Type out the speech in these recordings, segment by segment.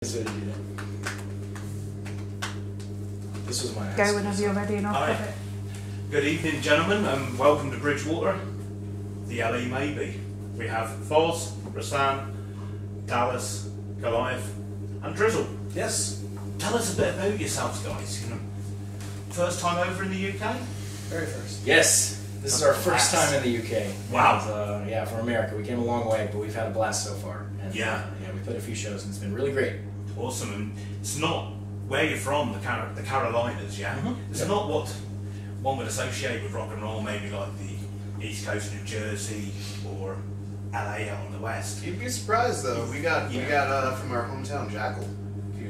This was my Go whenever you're ready and I'll put it. Good evening, gentlemen, and welcome to Bridgwater, the LA maybe. We have Foz, Rasan, Dallas, Goliath, and Drizzle. Yes. Tell us a bit about yourselves, guys. You know, first time over in the UK? Very first. Yes. This is our first time in the UK. Wow. And, yeah, from America. We came a long way, but we've had a blast so far. And, yeah. We played a few shows and it's been really great. Awesome. And it's not where you're from, the Carolinas, yeah? Mm-hmm. It's not what one would associate with rock and roll, maybe like the East Coast of New Jersey or LA out on the West. You'd be surprised though. We got from our hometown Jackal.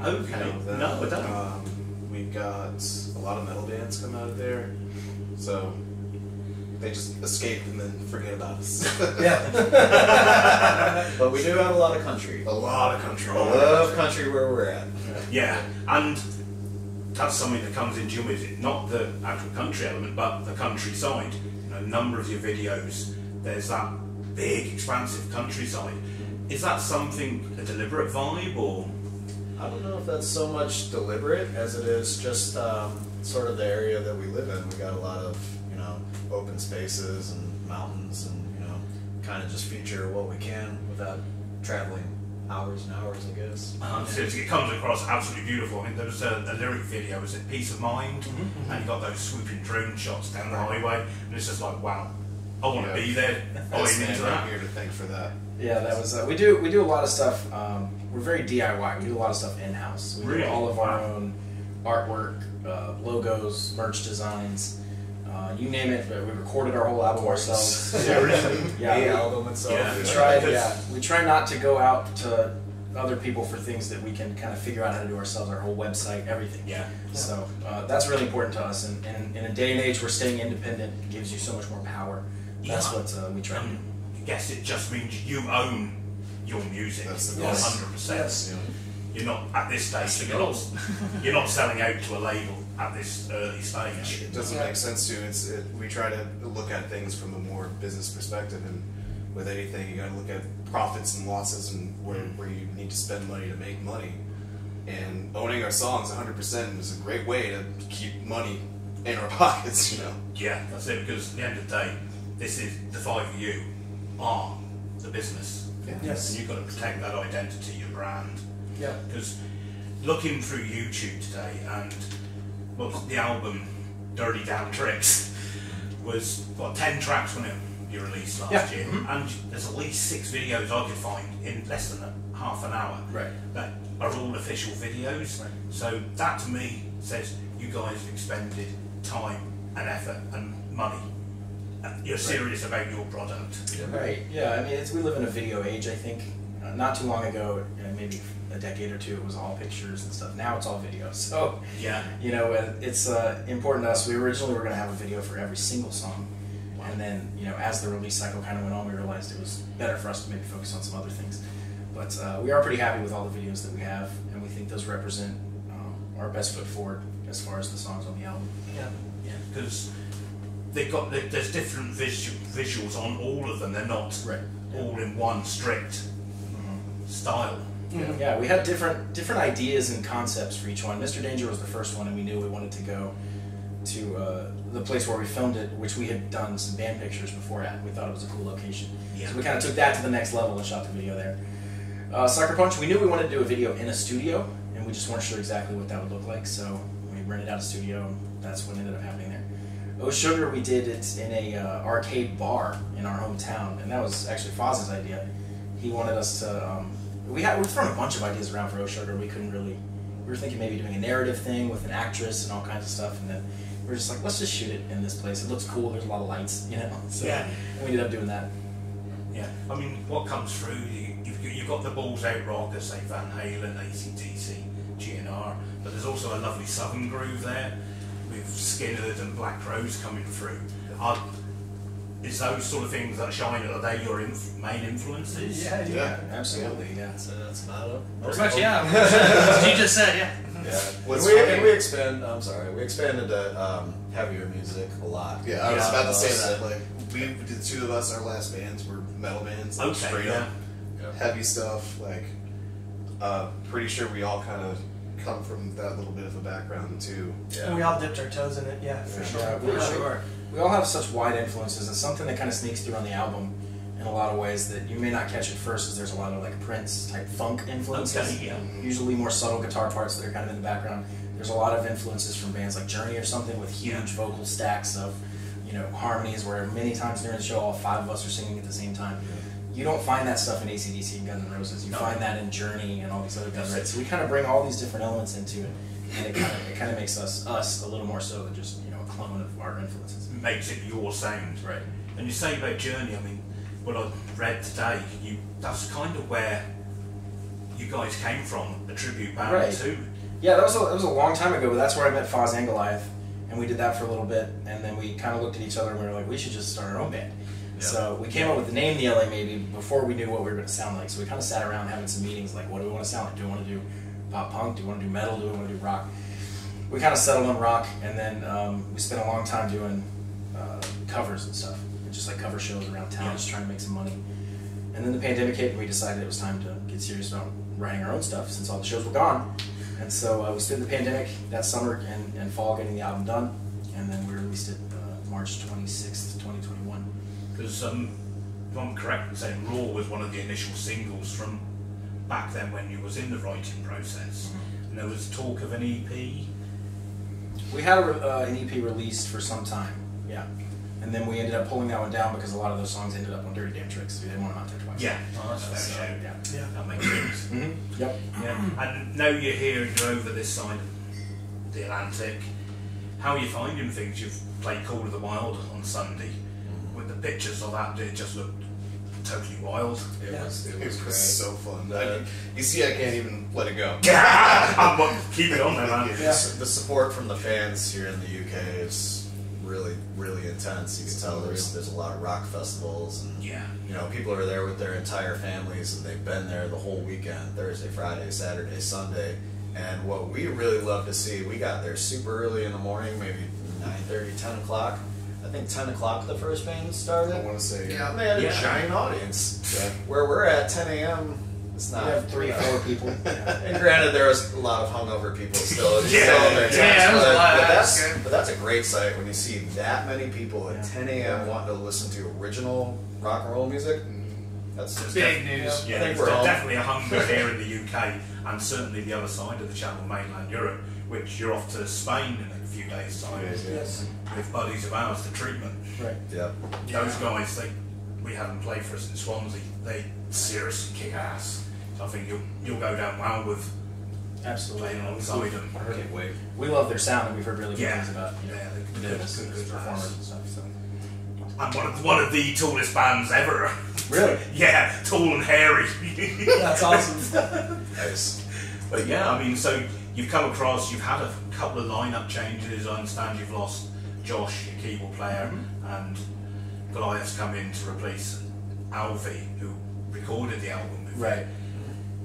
Okay. No, I don't. We've got a lot of metal bands come out of there, so they just escape and then forget about us. Yeah. But we do have a lot of country. A lot of country. I love country where we're at. Yeah, and that's something that comes into your music, not the actual country element, but the countryside. You know, a number of your videos, there's that big, expansive countryside. Is that something, a deliberate vibe, or? I don't know if that's so much deliberate as it is just sort of the area that we live in. We got a lot of, open spaces and mountains and, kind of just feature what we can without traveling hours and hours, I guess. So it comes across absolutely beautiful. I mean, there was a lyric video, was it Peace of Mind? Mm-hmm. And you got those swooping drone shots down the highway, and it's just like, wow, I want to be there. That's right here to thank for that. Yeah, that was. We do a lot of stuff. We're very DIY. We do a lot of stuff in house. We do all of our own artwork, logos, merch designs. You name it. We recorded our whole album ourselves. Seriously? Yeah, the album itself. Yeah. We try not to go out to other people for things that we can kind of figure out how to do ourselves. Our whole website, everything. Yeah. So that's really important to us. And in a day and age where staying independent gives you so much more power. That's what we try to do. I guess it just means you own your music. That's the 100%. Yes. You're not at this stage. You're not selling out to a label at this early stage. It doesn't make sense to. We try to look at things from a more business perspective, and with anything, you got to look at profits and losses and where you need to spend money to make money. And owning our songs 100% is a great way to keep money in our pockets. Yeah, that's it. Because at the end of the day, this is the five of you are the business. Yeah. Yes. And you've got to protect that identity, your brand. Yeah. Because looking through YouTube today, and the album Dirty Damn Tricks was 10 tracks when you released last year, and there's at least 6 videos I could find in less than half an hour that are all official videos. Right. So that to me says you guys have expended time and effort and money. You're serious about your product. Right. Yeah. I mean, we live in a video age. I think not too long ago, maybe a decade or two, it was all pictures and stuff. Now it's all video. So yeah, it's important to us. We originally were going to have a video for every single song, and then as the release cycle kind of went on, we realized it was better for us to maybe focus on some other things. But we are pretty happy with all the videos that we have, and we think those represent our best foot forward as far as the songs on the album. Yeah, because there's different visuals on all of them. They're not all in one strict style. Yeah, we had different ideas and concepts for each one. Mr. Danger was the first one, and we knew we wanted to go to the place where we filmed it, which we had done some band pictures before at. We thought it was a cool location. Yeah. So we kind of took that to the next level and shot the video there. Sucker Punch, we knew we wanted to do a video in a studio, and we just weren't sure exactly what that would look like, so we rented out a studio, and that's what ended up happening there. Oh Sugar, we did it in a arcade bar in our hometown, and that was actually Foz's idea. He wanted us to... We've thrown a bunch of ideas around for Oh Sugar. We were thinking maybe doing a narrative thing with an actress and all kinds of stuff, and then we were just like, let's just shoot it in this place. It looks cool. There's a lot of lights, So yeah. We ended up doing that. Yeah. I mean, what comes through? You've got the balls out rocker, say Van Halen, AC/DC, GNR, but there's also a lovely southern groove there with Skinnerd and Black Crowes coming through. Is those sort of things that shine? Are they your main influences? Yeah, absolutely. Yeah, that's about it. Pretty much, yeah. As you just said, yeah. We expanded to heavier music a lot. Yeah, I was about to say that. Like the 2 of us, our last bands were metal bands, straight up heavy stuff. Like Pretty sure we all kind of come from that little bit of a background too. And we all dipped our toes in it, for sure. Yeah, we all have such wide influences. It's something that kind of sneaks through on the album in a lot of ways that you may not catch at first, as there's a lot of like Prince type funk influences. Okay, yeah. Usually more subtle guitar parts that are kind of in the background. There's a lot of influences from bands like Journey or something with huge vocal stacks of, you know, harmonies where many times during the show all 5 of us are singing at the same time. You don't find that stuff in AC/DC and Guns N' Roses. You find that in Journey and all these other bands, right? So we kind of bring all these different elements into it, and it kind of makes us a little more so than just, you know, a clone of our influences. Makes it your sound, Right. And you say about Journey, I mean, what I read today, that's kind of where you guys came from, a tribute band Right. too. Yeah, that was a long time ago, but that's where I met Foz and Goliath, and we did that for a little bit, and then we kind of looked at each other and we were like, we should just start our own band. Yeah. So we came up with the name The LA Maybe before we knew what we were going to sound like. So we kind of sat around having some meetings like, what do we want to sound like? Do we want to do pop punk? Do we want to do metal? Do we want to do rock? We kind of settled on rock, and then we spent a long time doing covers and stuff, just like cover shows around town, just trying to make some money. And then the pandemic hit, and we decided it was time to get serious about writing our own stuff since all the shows were gone. And so we spent the pandemic that summer and fall getting the album done, and then we released it March 26th, 2021. Because if I'm correct in saying Raw was one of the initial singles from back then when you was in the writing process, and there was talk of an EP. We had an EP released for some time, yeah. And then we ended up pulling that one down because a lot of those songs ended up on Dirty Damn Tricks. We didn't want them out there twice. Yeah, that's fair. So, Yeah. yeah. That makes sense. Mm-hmm. Yep. Yeah. And now you're here and you're over this side of the Atlantic. How are you finding things? You've played Call of the Wild on Sunday. With the pictures of that, did it just look totally wild? It was great. so fun. You see, I can't even let it go. Keep it on there, man. The support from the fans here in the UK is really, really intense. You can tell there's a lot of rock festivals, and Yeah. you know, people are there with their entire families, and they've been there the whole weekend, Thursday, Friday, Saturday, Sunday. And what we really love to see, we got there super early in the morning, maybe 9:30, 10 o'clock. I think 10 o'clock the first band started. I want to say, And they had a giant audience. Where we're at 10 a.m., it's not. We have 3 or 4 people. And granted, there was a lot of hungover people still in their tents, it was a lot. but that's a great sight when you see that many people at 10 a.m. wanting to listen to original rock and roll music. That's just Big news. Yeah, I think there's we're all definitely a hunger here in the UK, and certainly the other side of the Channel, mainland Europe, which you're off to Spain in a few days' time Yes. with buddies of ours, the treatment. Right. yeah. Those guys, we haven't played for us in Swansea. They seriously kick ass. So I think you'll go down well with Absolutely. playing alongside them. I can't wait. We love their sound, and we've heard really good Yeah. things about them as performers and stuff. So. I'm one of the tallest bands ever. Really? Yeah, tall and hairy. That's awesome. Nice. But yeah, I mean, so you've come across, you've had a couple of lineup changes. I understand you've lost Josh, your keyboard player, and Goliath's come in to replace Alfie, who recorded the album with you. Right.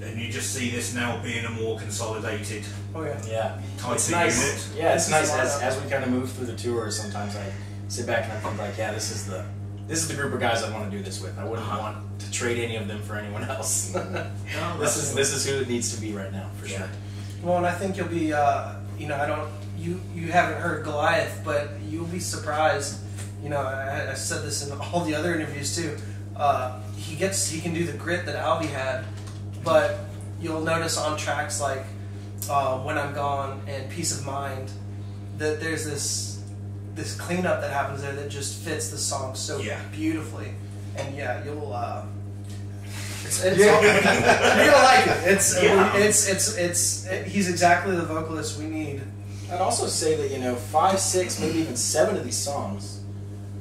And you just see this now being a more consolidated Oh yeah. Yeah. type It's of nice. unit. Yeah, it's This nice is a lot as we kind of move through the tour. Sometimes I sit back and I think like, yeah, this is the group of guys I want to do this with. I wouldn't want to trade any of them for anyone else. This is who it needs to be right now for sure. Well, and I think you'll be, you haven't heard Goliath, but you'll be surprised. You know, I said this in all the other interviews too. He can do the grit that Albie had, but you'll notice on tracks like When I'm Gone and Peace of Mind that there's this cleanup that happens there that just fits the song so beautifully. And yeah, you'll you're gonna like it. He's exactly the vocalist we need. I'd also say that 5, 6, maybe even 7 of these songs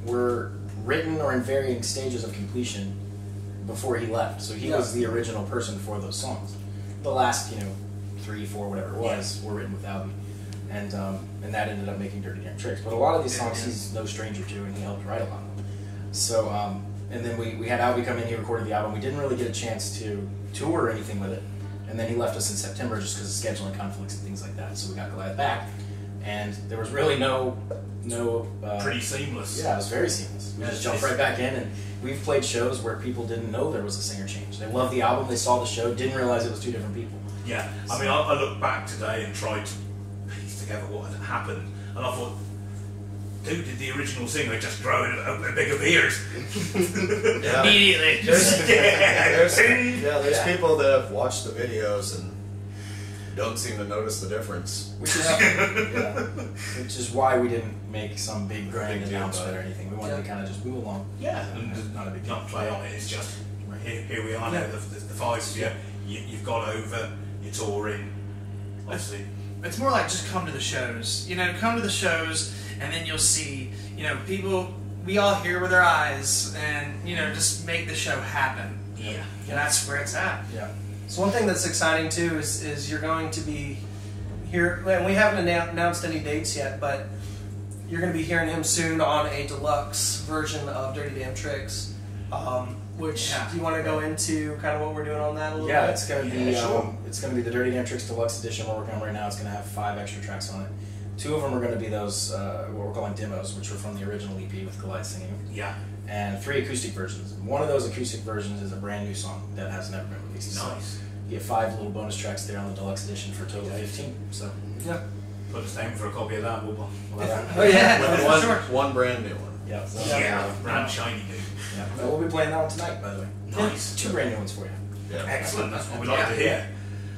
were written or in varying stages of completion before he left. So he was the original person for those songs. The last 3, 4, whatever it was, were written with Albie, and that ended up making Dirty Damn Tricks. But a lot of these songs he's no stranger to, and he helped write a lot of them. So and then we had Albie come in, he recorded the album. We didn't really get a chance to tour or anything with it, and then he left us in September just because of scheduling conflicts and things like that. So we got Goliath back, and there was really no. Pretty seamless. Yeah, it was very seamless. We just jumped right back in, and we've played shows where people didn't know there was a singer change. They loved the album, they saw the show, didn't realize it was two different people. Yeah, I mean, I look back today and tried to piece together what had happened, and I thought, dude, did the original singer just grow a bigger beard? Yeah. Immediately. There's people that have watched the videos and don't seem to notice the difference. Which is why we didn't make some big grand announcement or anything. We wanted to kind of just move along. Yeah, and not a big deal. not play on it. It's just here we are now. The five of you. You've got over. You're touring. Obviously, It's more like just come to the shows. You know, come to the shows, and then you'll see, you know, people. We all hear with our eyes, and you know, just make the show happen. yeah. And that's where it's at. Yeah. So one thing that's exciting too is you're going to be here. And we haven't announced any dates yet, but you're going to be hearing him soon on a deluxe version of Dirty Damn Tricks. Which do you want to go into kind of what we're doing on that a little bit? Yeah, it's gonna be sure. it's gonna be the Dirty Damn Tricks Deluxe Edition we're working on right now. It's gonna have 5 extra tracks on it. 2 of them are gonna be those what we're calling demos, which were from the original EP with Goliath singing, Yeah. and 3 acoustic versions. One of those acoustic versions is a brand new song that has never been released. Nice. So you get 5 little bonus tracks there on the Deluxe Edition for a total of 15. So Yeah. Put us down for a copy of that. We'll we'll have Oh yeah. One brand new one. yeah, so, brand shiny new. yeah. So we'll be playing that one tonight, by the way. Nice. 2 brand new ones for you. Yeah. Excellent. That's what we like to hear.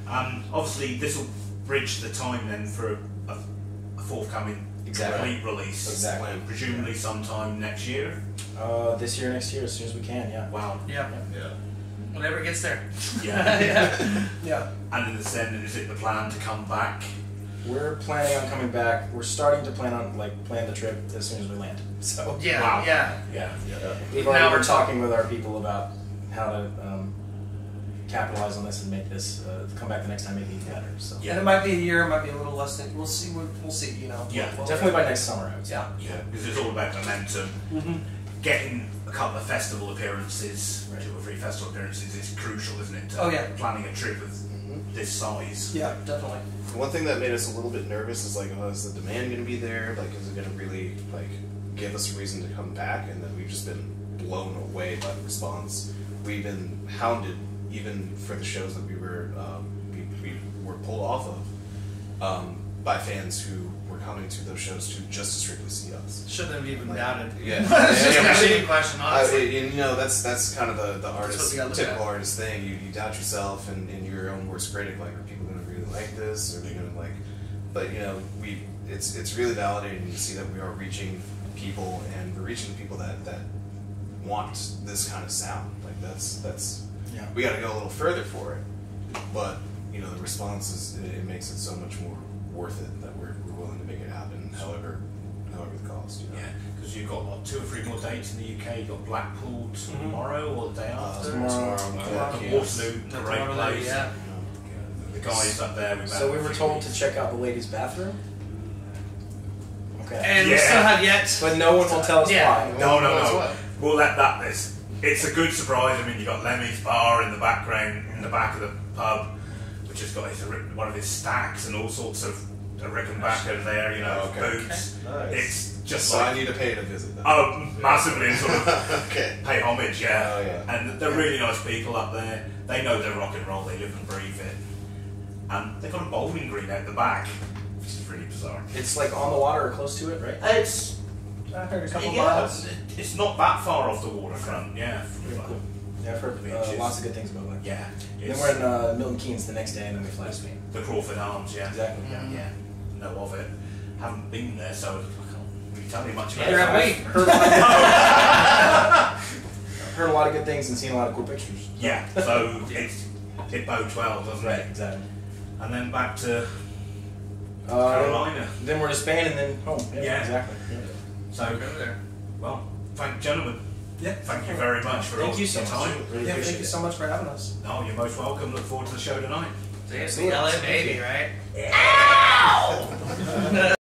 Obviously, this will bridge the time then for a forthcoming Exactly. complete release. Exactly. Presumably sometime next year. This year, next year, as soon as we can. Yeah. Wow. Yeah. Yeah. Whenever it gets there. Yeah. Yeah. And in the sense, is it the plan to come back? We're planning on coming back. We're starting to plan the trip as soon as we land. So Yeah. Wow. Yeah. Yeah. we've Now already we're been talking with our people about how to capitalize on this and make this come back the next time, make it even better. So Yeah. And it might be a year, it might be a little less than. We'll see. We'll see. You know. Yeah, We'll- definitely by next summer, I would say. Yeah. Yeah, because it's all about momentum. Mm-hmm. Getting a couple of festival appearances, Right. 2 or 3 festival appearances, is crucial, isn't it? To Oh, yeah. Planning a trip of this size. Yeah. Definitely. One thing that made us a little bit nervous is like, oh, is the demand going to be there? Like, is it going to really like give us a reason to come back? And then we've just been blown away by the response. We've been hounded even for the shows that we were pulled off of by fans who were coming to those shows to just to strictly see us. Shouldn't have even Like, doubted. Yeah, It's just yeah, a cheating question, honestly. and you know that's kind of the artist we gotta look typical at. artist thing. You doubt yourself and you're your own worst critic. Like, are people going to really like this? Are they going to like? But you know, it's really validating to see that we are reaching people, and we're reaching people that want this kind of sound. Like that's Yeah. we got to go a little further for it, but you know the response it makes it so much more worth it that we're willing to make it happen, however the cost. You know? Yeah, because you've got what, 2 or 3 more dates in the UK. You've got Blackpool tomorrow or the day after. Tomorrow. Waterloo, Not great tomorrow, place. yeah. The guys up there. So we were told to check out the ladies' bathroom. Okay. And we Yeah. still have yet. But no one will tell us Yeah. why. No. what? We'll let that. It's a good surprise. I mean, you've got Lemmy's bar in the background, in the back of the pub, which has got one of his stacks and all sorts of Rickenbacker there, you know, Okay. boots. Nice. It's just So I like, need to pay to visit them. oh, massively and sort of Okay. pay homage, yeah. Oh, yeah. And they're really nice people up there. They know their rock and roll. They live and breathe it. And they've got a bowling green out the back, which is really bizarre. It's like on the water or close to it, right? It's I heard a couple yeah, miles. it's not that far off the waterfront, yeah. Pretty cool. Yeah, I've heard lots of good things about that. Yeah. Then It's we're in Milton Keynes the next day, and then we fly to Spain. the Crawford Arms, yeah. Exactly. Yeah. Know of it. Haven't been there, so I can't really tell you much about Neither it. have we. Heard a lot of good things and seen a lot of cool pictures. Yeah, so it bodes well, doesn't Right, it? exactly. And then back to Carolina. Then we're to Spain and then home. Yeah. Exactly. Yeah. So, Over there. well, thank you, gentlemen. Yeah. Thank you very much for all Thank you so your much. time. Really Yeah. appreciate Thank you it. so much for having us. No, you're most welcome. Look forward to the show tonight. So it's the LA baby, right?